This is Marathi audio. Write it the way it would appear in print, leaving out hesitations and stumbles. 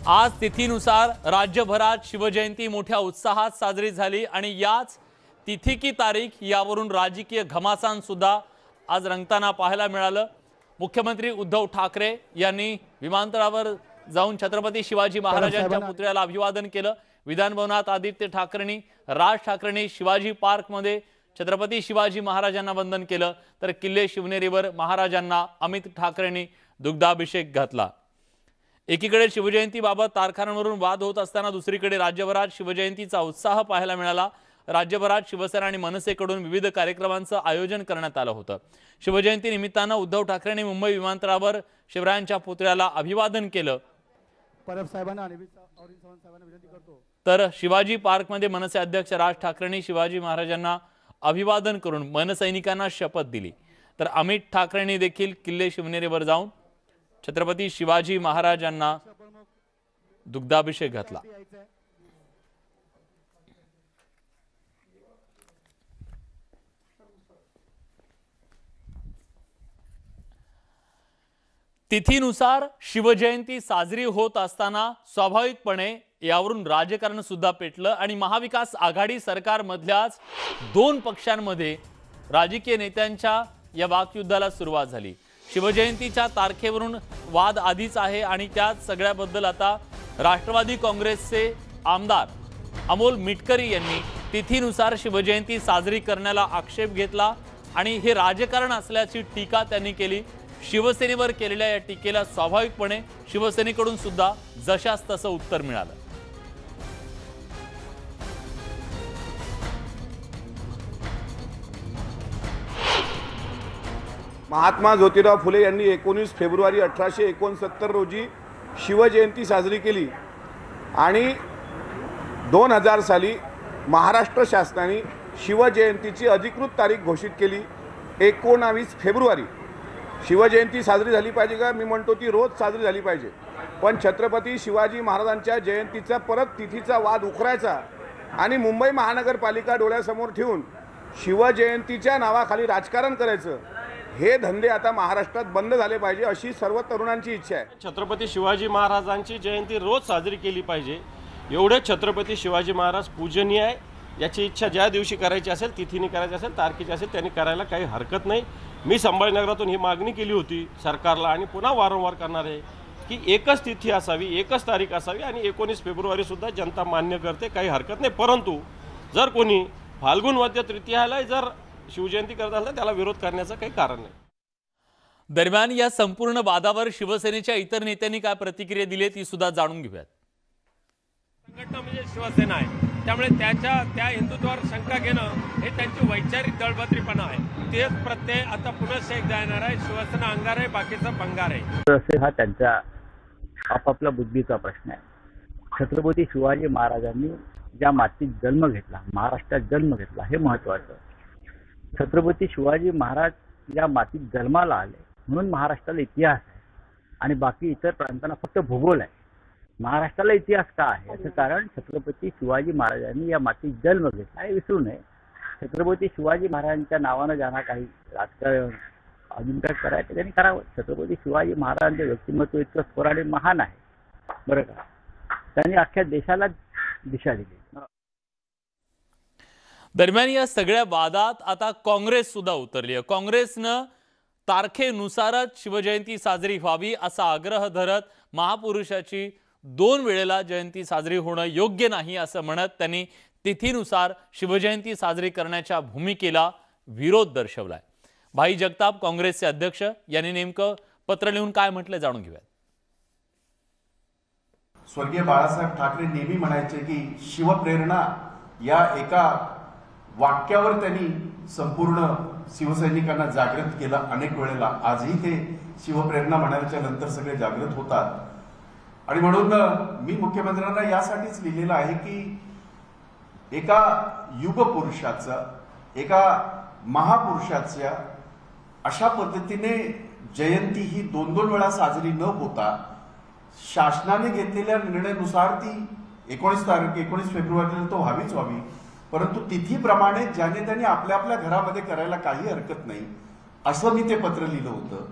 आज तिथीनुसार राज्यभरात शिवजयंती मोठ्या उत्साहात साजरी झाली आणि याच तिथी की तारीख यावरून राजकीय घमासान सुद्धा आज रंगताना पाहायला मिळालं। मुख्यमंत्री उद्धव ठाकरे यांनी विमानतळावर जाऊन छत्रपती शिवाजी महाराजांच्या पुतळ्याला अभिवादन केलं। विधान भवनात आदित्य ठाकरेंनी, राज ठाकरेंनी शिवाजी पार्क मध्ये छत्रपती शिवाजी महाराजांना वंदन केलं, तर किल्ले शिवनेरीवर महाराजांना अमित ठाकरेंनी दुग्धाभिषेक घातला। एकीकडे शिवजयंतीबाबत तारखांवरून वाद होत असताना दुसरीकडे राज्यभरात शिवजयंतीचा उत्साह पाहायला मिळाला। राज्यभरात शिवसेना आणि मनसेकडून विविध कार्यक्रमांचं आयोजन करण्यात आलं होतं। शिवजयंती निमित्तानं उद्धव ठाकरेंनी मुंबई विमानतळावर शिवरायांच्या पुतळ्याला अभिवादन केलं। तर शिवाजी पार्कमध्ये मनसे अध्यक्ष राज ठाकरेंनी शिवाजी महाराजांना अभिवादन करून मनसैनिकांना शपथ दिली। तर अमित ठाकरेंनी देखील किल्ले शिवनेरीवर जाऊन छत्रपती शिवाजी महाराजांना दुग्धाभिषेक घातला। तिथीनुसार शिवजयंती साजरी होत असताना स्वाभाविकपणे यावरून राजकारण सुद्धा पेटलं आणि महाविकास आघाडी सरकारमधल्याच दोन पक्षांमध्ये राजकीय नेत्यांच्या या वाकयुद्धाला सुरुवात झाली। शिवजयंतीच्या तारखेवरून वाद आधीच आहे आणि त्यात सगळ्याबद्दल आता राष्ट्रवादी काँग्रेसचे आमदार अमोल मिटकरी यांनी तिथीनुसार शिवजयंती साजरी करण्याला आक्षेप घेतला आणि हे राजकारण असल्याची टीका त्यांनी केली। शिवसेनेवर केलेल्या या टीकेला स्वाभाविकपणे शिवसेनेकडून सुद्धा जशास तसं उत्तर मिळालं। महात्मा ज्योतिराव फुले यांनी 19 फेब्रुवारी 1869 रोजी शिवजयंती साजरी केली आणि 2000 साली महाराष्ट्र शासनाने शिवजयंतीची अधिकृत तारीख घोषित केली 19 फेब्रुवारी। शिवजयंती साजरी झाली पाहिजे का? मी म्हणतो ती रोज साजरी झाली पाहिजे, पण छत्रपती शिवाजी महाराजांच्या जयंतीचा परत तिथीचा वाद उखरायचा आणि मुंबई महानगरपालिका डोळ्यासमोर ठेवून शिवजयंतीच्या नावाखाली राजकारण करायचं, हे धंदे आता महाराष्ट्रात बंद झाले पाहिजे अशी सर्व तरुणांची इच्छा आहे। छत्रपती शिवाजी महाराजांची जयंती रोज साजरी केली पाहिजे, एवढे छत्रपती शिवाजी महाराज पूजनीय आहे। याची इच्छा ज्या दिवशी करायची असेल, तिथीने करायची असेल, तारखेची असेल, त्यांनी करायला काही हरकत नाही। मी संभाजीनगरातून ही मागणी केली होती सरकारला आणि पुन्हा वारंवार करणार आहे की एकच तिथी असावी, एकच तारीख असावी आणि 19 फेब्रुवारी सुद्धा जनता मान्य करते, काही हरकत नाही। परंतु जर कोणी फाल्गुन वद्य तृतीयाला जर शिवजयंती करत असेल तर त्याला विरोध करण्याचं काही कारण नाही। दरम्यान या संपूर्ण वादावर शिवसेनेच्या इतर नेत्यांनी काय प्रतिक्रिया दिली ती सुद्धा जाणून घेऊयात। संघटना म्हणजे शिवसेना आहे, त्यामुळे त्या हिंदुत्वावर शंका घेणं हे त्यांची वैचारिक दळबद्रीपणा आहे। तेच प्रत्यय आता पुनश्च एकदा येणार आहे, शिवसेना अंगार आहे, बाकीचा भंगार आहे। हा त्यांचा आपापला बुद्धीचा प्रश्न आहे। छत्रपती शिवाजी महाराजांनी ज्या मातीत जन्म घेतला, महाराष्ट्रात जन्म घेतला, हे महत्त्वाचं। छत्रपती शिवाजी महाराज या मातीत जन्माला आले म्हणून महाराष्ट्राला इतिहास आहे आणि बाकी इतर प्रांतांना फक्त भूगोल आहे। महाराष्ट्राला इतिहास का आहे याचं कारण छत्रपती शिवाजी महाराजांनी या मातीत जन्म घेतला हे विसरू नये। छत्रपती शिवाजी महाराजांच्या नावानं ज्यांना काही राजकारण अजून काय करायचं त्यांनी करावं। छत्रपती शिवाजी महाराजांचे व्यक्तिमत्व इतकं थोर आणि महान आहे बरं का, त्यांनी अख्ख्या देशाला दिशा दिली। दरम्यान या सगळ्या वादात आता काँग्रेस सुद्धा उतरली आहे। काँग्रेसनं तारखेनुसारच शिवजयंती साजरी व्हावी असा आग्रह धरत महापुरुषाची 2 वेळेला जयंती साजरी होणं योग्य नाही असं म्हणत त्यांनी तिथीनुसार शिवजयंती साजरी करण्याच्या भूमिकेला विरोध दर्शवलाय। भाई जगताप काँग्रेसचे अध्यक्ष यांनी नेमकं पत्र लिहून काय म्हटलं जाणून घेऊयात। स्वर्गीय बाळासाहेब ठाकरे नेहमी म्हणायचे की शिवप्रेरणा या एका वाक्यावर त्यांनी संपूर्ण शिवसैनिकांना जागृत केलं अनेक वेळेला। आजही ते शिवप्रेरणा म्हणायच्या नंतर सगळे जागृत होतात आणि म्हणून मी मुख्यमंत्र्यांना यासाठीच लिहिलेलं आहे की एका युगपुरुषाचं, एका महापुरुषाच्या अशा पद्धतीने जयंती ही 2-2 वेळा साजरी न होता शासनाने घेतलेल्या निर्णयानुसार ती 19 फेब्रुवारीला तो व्हावीच व्हावी, परंतु तिथीप्रमाणे ज्याने त्यांनी आपल्या आपल्या घरामध्ये करायला काही हरकत नाही असं मी ते पत्र लिहिलं होतं।